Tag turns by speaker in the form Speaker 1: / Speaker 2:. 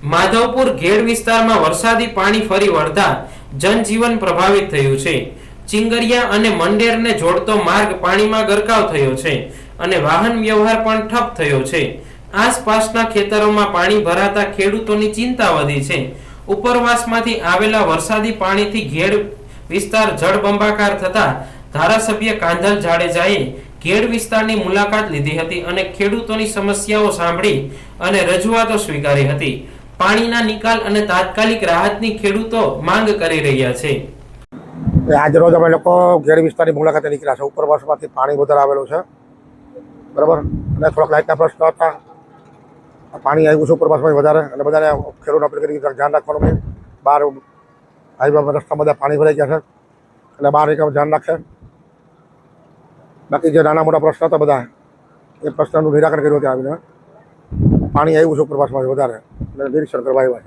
Speaker 1: માધવપુર ઘેડ વિસ્તારમાં વરસાદી પાણી ફરી વળતા જનજીવન પ્રભાવિત થયું છે। ચિંગરિયા અને મંડેરને જોડતો માર્ગ પાણીમાં ગરકાવ થયો છે અને વાહન વ્યવહાર પણ ઠપ થયો છે। આસપાસના ખેતરોમાં પાણી ભરાતા ખેડૂતોની ચિંતા વધી છે। ઉપરવાસમાંથી આવેલા વરસાદી પાણીથી ઘેડ વિસ્તાર જળબંબાકાર થતા ધારાસભ્ય કાંધલ જાડેજાએ ઘેડ વિસ્તારની મુલાકાત લીધી હતી અને ખેડૂતોની સમસ્યાઓ સાંભળી અને રજૂઆતો સ્વીકારી હતી। પાણીના નિકાલ અને તાત્કાલિક રાહતની ખેડૂતો માંગ કરી રહ્યા છે।
Speaker 2: આજ રોજ અમે લોકો ઘેડ વિસ્તારની મુલાકાતે નીકળ્યા છે। ઉપરવાસમાંથી પાણી વધારે આવેલું છે, બરાબર, અને થોડાક લાઇટના પ્રશ્નો હતા। પાણી આવ્યું છે ઉપરવાસમાં વધારે, અને બધાને ખેડૂત અપીલ કરી ધ્યાન રાખવાનું નહીં। બહાર હાઈવે રસ્તા બધા પાણી ભરાઈ ગયા છે, એટલે બહાર એક ધ્યાન રાખશે। બાકી જે નાના મોટા પ્રશ્ન હતા બધા એ પ્રશ્નનું નિરાકરણ કર્યું ત્યાં આવીને પાણી આવ્યું છે ઉપરવાસમાં વધારે, એટલે નિરીક્ષણ કરવા આવ્યા છે।